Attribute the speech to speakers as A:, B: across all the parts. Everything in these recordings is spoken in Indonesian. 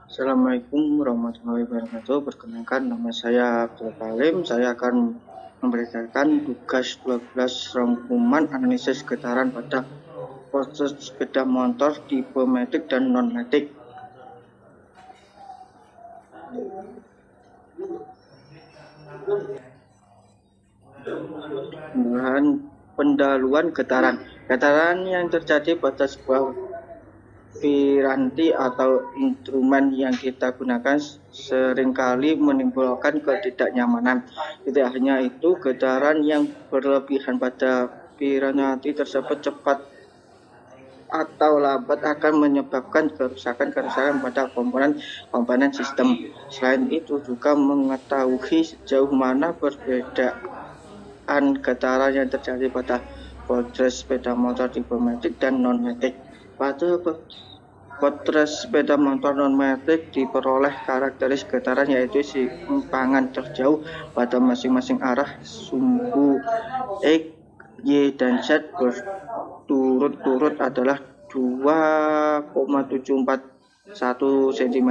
A: Assalamualaikum warahmatullahi wabarakatuh. Perkenalkan, nama saya Abdul Kalim. Saya akan memberitakan tugas 12 rangkuman analisis getaran pada proses sepeda motor tipe matic dan non-matic. Pendahuluan getaran. Getaran yang terjadi pada sebuah piranti atau instrumen yang kita gunakan seringkali menimbulkan ketidaknyamanan. Tidak hanya itu, getaran yang berlebihan pada piranti tersebut cepat atau lambat akan menyebabkan kerusakan pada komponen sistem. Selain itu, juga mengetahui sejauh mana perbedaan getaran yang terjadi pada potret sepeda motor tipe matic dan non-matic. Pada potret sepeda motor non-matic diperoleh karakteristik getaran yaitu simpangan terjauh pada masing-masing arah sumbu X, Y, dan Z berturut-turut adalah 2,741 cm,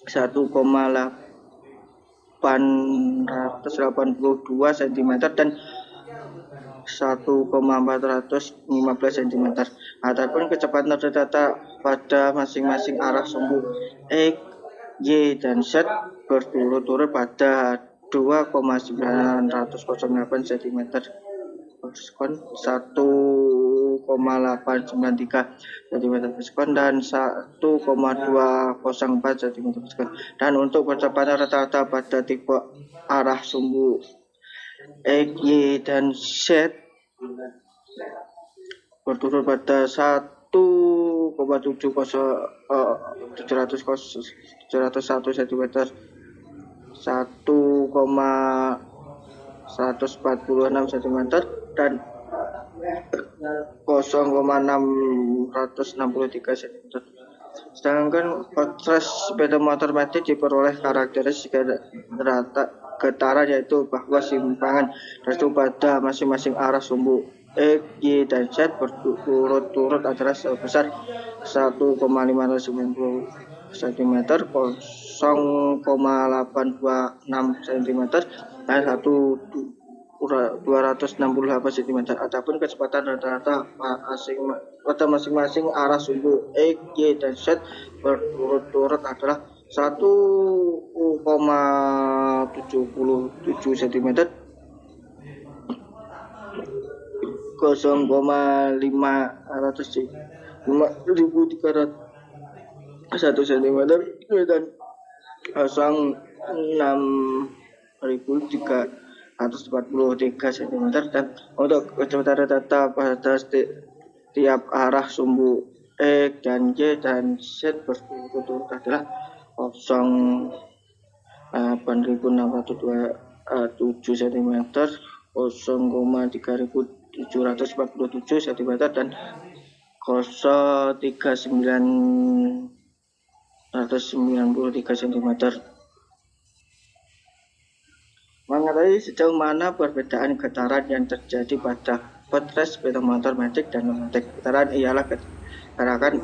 A: 1,882 cm, dan 1,415 cm. Adapun kecepatan terdata pada masing-masing arah sumbu X, Y, dan Z berturut-turut pada 2,908 cm per sekon, 1,893 cm per sekon, dan 1,204 cm per sekon. Dan untuk kecepatan rata-rata pada tipe arah sumbu X, Y, dan Z berturut pada 1,701 cm, 1,146 cm, dan 0,663 cm. Sedangkan potret sepeda motor matic diperoleh karakteristik getaran yaitu bahwa simpangan terjauh pada masing-masing arah sumbu X, Y, dan Z berturut-turut adalah sebesar 1,590 cm, 0,826 cm, dan 268 cm. Adapun kecepatan rata-rata pada masing-masing arah sumbu X, Y, dan Z berturut-turut adalah 1,77 cm, 0,301 cm, dan 0,6343 cm. Dan untuk kecepatan rata-rata pada setiap arah sumbu X dan Y dan Z berturut-turut adalah 0,8627 cm, 0,3747 cm, dan 0,3993 cm. Mengenai sejauh mana perbedaan getaran yang terjadi pada potret sepeda motor matic dan non-matic. Getaran ialah gerakan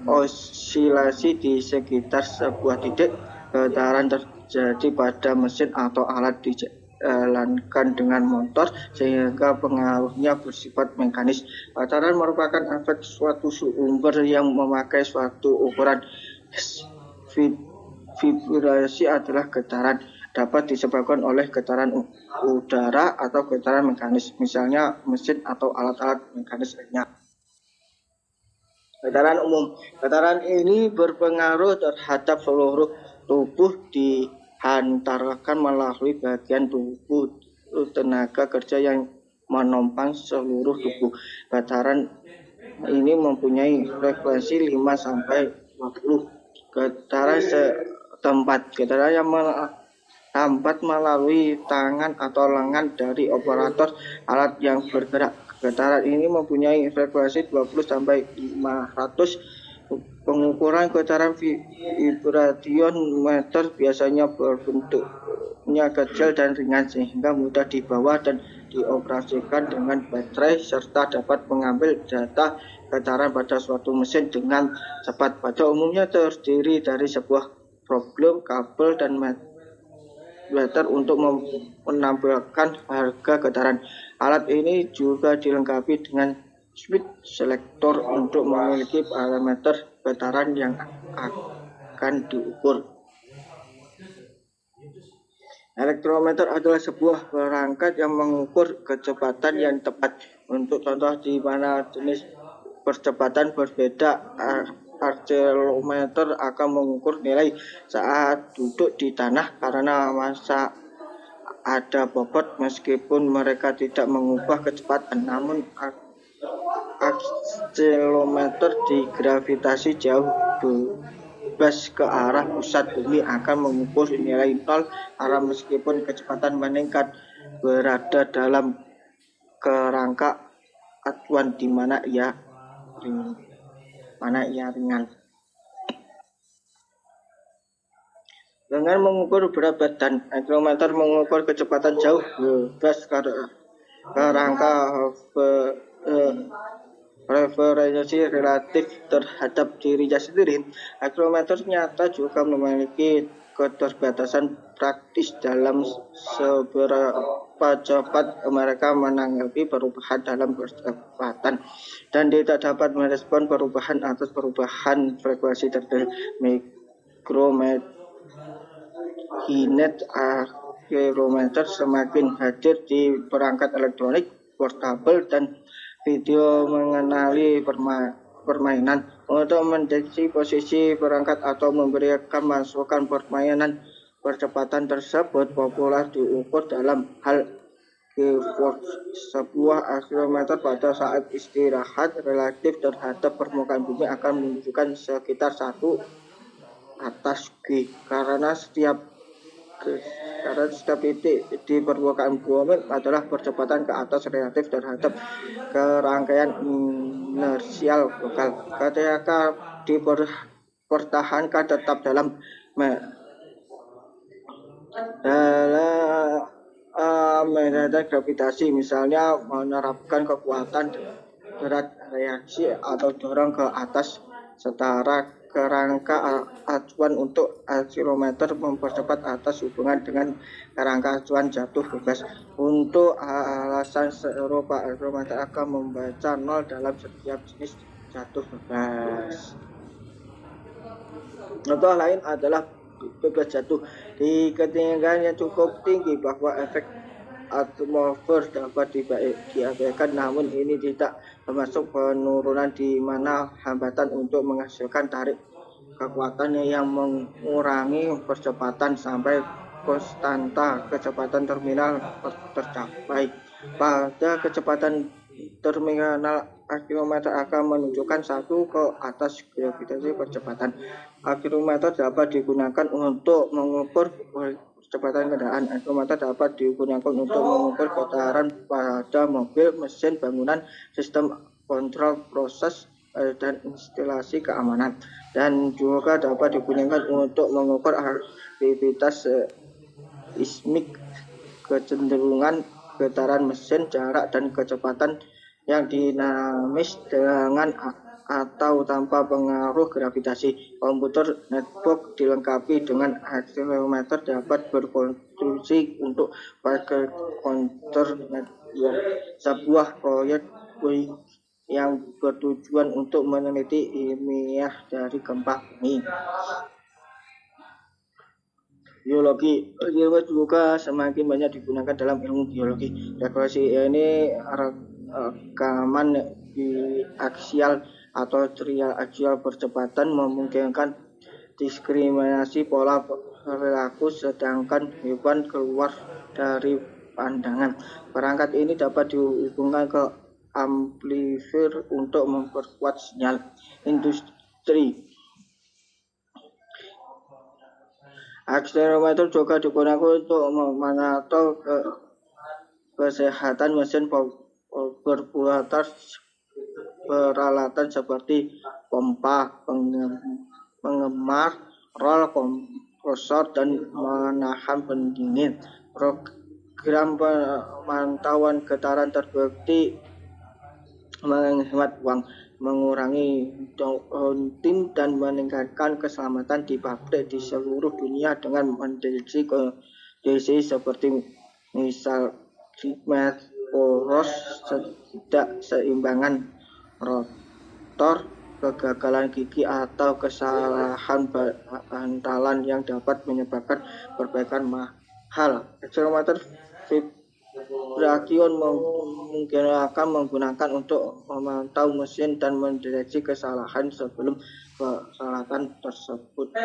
A: osilasi di sekitar sebuah titik. Getaran terjadi pada mesin atau alat dijalankan dengan motor sehingga pengaruhnya bersifat mekanis. Getaran merupakan efek suatu sumber yang memakai suatu ukuran. Vibrasi adalah getaran dapat disebabkan oleh getaran udara atau getaran mekanis, misalnya mesin atau alat-alat mekanis lainnya. Getaran umum. Getaran ini berpengaruh terhadap seluruh tubuh, dihantarkan melalui bagian tubuh tenaga kerja yang menopang seluruh tubuh. Getaran ini mempunyai frekuensi 5 sampai 20. Getaran setempat. Getaran yang melambat melalui tangan atau lengan dari operator alat yang bergerak. Getaran ini mempunyai frekuensi 20 sampai 500. Pengukuran getaran vibration meter biasanya berbentuknya kecil dan ringan sehingga mudah dibawa dan dioperasikan dengan baterai serta dapat mengambil data getaran pada suatu mesin dengan cepat. Pada umumnya terdiri dari sebuah problem, kabel, dan meter untuk menampilkan harga getaran. Alat ini juga dilengkapi dengan switch selector untuk memiliki parameter getaran yang akan diukur. Elektrometer adalah sebuah perangkat yang mengukur kecepatan yang tepat. Untuk contoh di mana jenis percepatan berbeda, akselerometer akan mengukur nilai saat duduk di tanah karena masa ada bobot meskipun mereka tidak mengubah kecepatan. Namun akselerometer di gravitasi jauh bebas ke arah pusat bumi akan mengukur nilai 0 arah meskipun kecepatan meningkat berada dalam kerangka acuan di mana ia ringan. Dengan mengukur berat badan, akselerometer mengukur kecepatan jauh bebas ke kerangka referensi relatif terhadap dirinya sendiri. Akselerometer nyata juga memiliki keterbatasan praktis dalam seberapa cepat mereka menanggapi perubahan dalam kecepatan dan tidak dapat merespon perubahan atas perubahan frekuensi tertentu. Akselerometer semakin hadir di perangkat elektronik, portable, dan video mengenali permainan. Untuk mendeteksi posisi perangkat atau memberikan masukan permainan, percepatan tersebut populer diukur dalam hal G-force. Sebuah akselerometer pada saat istirahat relatif terhadap permukaan bumi akan menunjukkan sekitar 1 atas G karena setiap titik di permukaan bumi adalah percepatan ke atas relatif terhadap kerangkaian inersial lokal. Ketika dipertahankan tetap dalam metode gravitasi, misalnya menerapkan kekuatan berat reaksi atau dorong ke atas setara kerangka acuan. Untuk akselerometer mempercepat atas hubungan dengan kerangka acuan jatuh bebas. Untuk alasan serupa, akselerometer akan membaca 0 dalam setiap jenis jatuh bebas. Contoh lain adalah bebas jatuh di ketinggian yang cukup tinggi bahwa efek atmosfer dapat diabaikan, namun ini tidak termasuk penurunan di mana hambatan untuk menghasilkan tarik kekuatan yang mengurangi percepatan sampai konstanta kecepatan terminal tercapai. Pada kecepatan terminal, akselerometer akan menunjukkan 1 ke atas gravitasi percepatan. Akselerometer dapat digunakan untuk mengukur kecepatan kendaraan. Akselerometer dapat digunakan untuk mengukur getaran pada mobil, mesin, bangunan, sistem kontrol proses, dan instalasi keamanan, dan juga dapat digunakan untuk mengukur aktivitas seismik, kecenderungan getaran mesin, jarak, dan kecepatan yang dinamis dengan atau tanpa pengaruh gravitasi. Komputer network dilengkapi dengan akselerometer dapat berkontribusi untuk microcontroller network, sebuah proyek yang bertujuan untuk meneliti ilmiah dari gempa bumi. Biologi juga semakin banyak digunakan dalam ilmu biologi. Frekuensi ini rekaman biaksial atau triaksial percepatan memungkinkan diskriminasi pola perilaku sedangkan hewan keluar dari pandangan. Perangkat ini dapat dihubungkan ke amplifier untuk memperkuat sinyal. Industri. Akselerometer juga digunakan untuk memantau kesehatan mesin berbuatan peralatan seperti pompa, penggemar, rol kompresor, dan menahan pendingin. program pemantauan getaran terbukti menghemat uang, mengurangi downtime dan meningkatkan keselamatan di pabrik di seluruh dunia dengan mendeteksi kondisi seperti misal poros, tidak seimbangan rotor, kegagalan gigi atau kesalahan bantalan yang dapat menyebabkan perbaikan mahal. Akselometer vibration memungkinkan menggunakan untuk memantau mesin dan mendeteksi kesalahan sebelum peralatan tersebut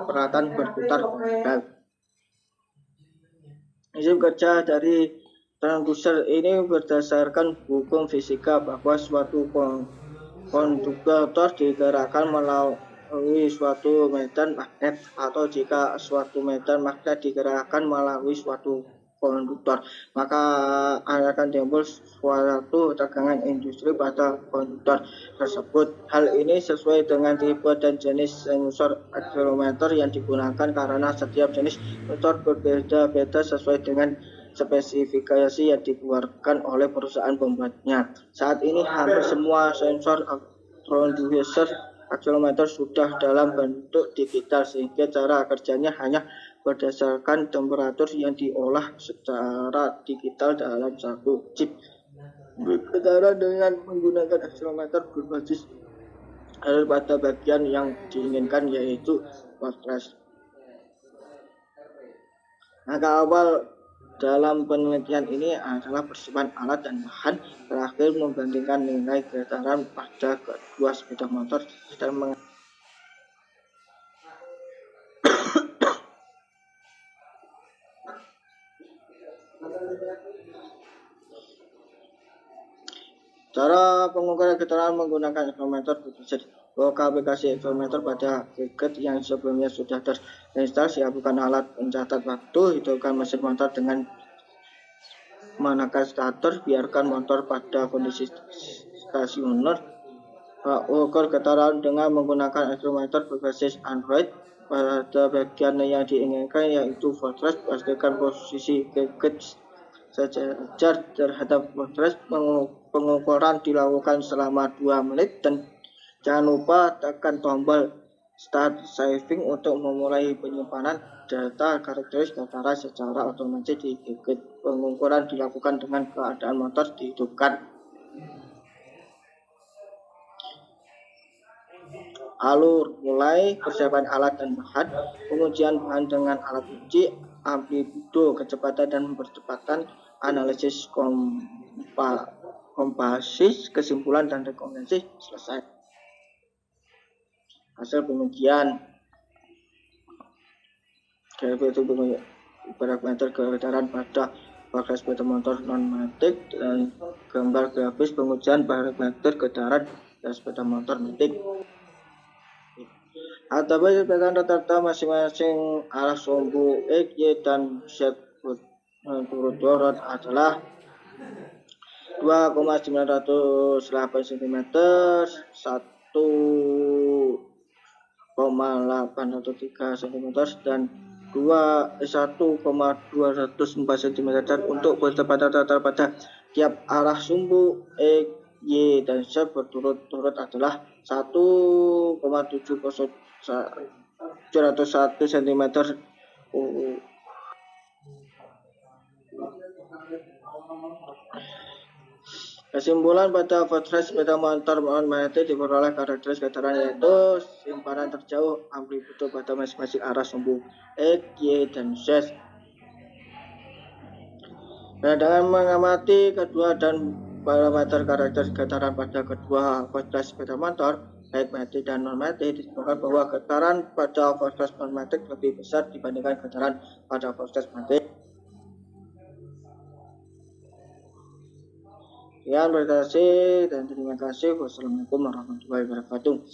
A: peralatan berputar gagal. Prinsip kerja dari transducer ini berdasarkan hukum fisika bahwa suatu konduktor digerakkan melalui suatu medan magnet, atau jika suatu medan magnet digerakkan melalui suatu konduktor, maka akan timbul suatu tegangan industri pada konduktor tersebut. Hal ini sesuai dengan tipe dan jenis sensor akselometer yang digunakan karena setiap jenis sensor berbeda-beda sesuai dengan spesifikasi yang dikeluarkan oleh perusahaan pembuatnya. Saat ini hampir semua sensor transducer akselometer sudah dalam bentuk digital, sehingga cara kerjanya hanya berdasarkan temperatur yang diolah secara digital dalam satu chip. Getaran dengan menggunakan akselometer berbasis pada bagian yang diinginkan, yaitu voltage. Langkah awal dalam penelitian ini adalah persiapan alat dan bahan. Terakhir, membandingkan nilai getaran pada kedua sepeda motor dan cara pengukuran getaran menggunakan akselometer berbasis aplikasi akselometer pada gadget yang sebelumnya sudah terinstall. Siapkan alat pencatat waktu, hidupkan mesin motor dengan menekan starter, biarkan motor pada kondisi stasioner. Ukur getaran dengan menggunakan akselometer berbasis Android pada bagian yang diinginkan, yaitu voltage. Pastikan posisi gadget sejajar terhadap voltage. Pengukuran dilakukan selama 2 menit dan jangan lupa tekan tombol start saving untuk memulai penyimpanan data karakteristik getaran secara otomatis di gadget. Pengukuran dilakukan dengan keadaan motor dihidupkan. Alur mulai persiapan alat dan bahan, pengujian bahan dengan alat uji, amplitudo, kecepatan dan percepatan, analisis kompasis, kesimpulan dan rekomendasi. Selesai. Hasil pengujian parameter getaran pada bagian sepeda motor non-matic dan gambar grafis pengujian parameter getaran pada sepeda motor matic. Atau sepeda rata-rata masing-masing arah sumbu X, Y, dan Z berturut-turut adalah 2,908 cm, 1,803 cm, dan 1,204 cm untuk bertepatan rata pada tiap arah sumbu X, Y, dan Z berturut-turut adalah 1,701 cm. Kesimpulan pada voltage sepeda motor non-magnetic diperoleh karakteristik getaran, yaitu simpanan terjauh, amplitudo pada masing-masing arah sumbu X, Y, dan Z. Nah, dengan mengamati kedua dan parameter karakteristik getaran pada kedua voltage sepeda motor, baik magnetic dan non-magnetic, disebutkan bahwa getaran pada voltage non-magnetic lebih besar dibandingkan getaran pada voltage magnetic. Sekian, terima kasih dan terima kasih. Wassalamualaikum warahmatullahi wabarakatuh.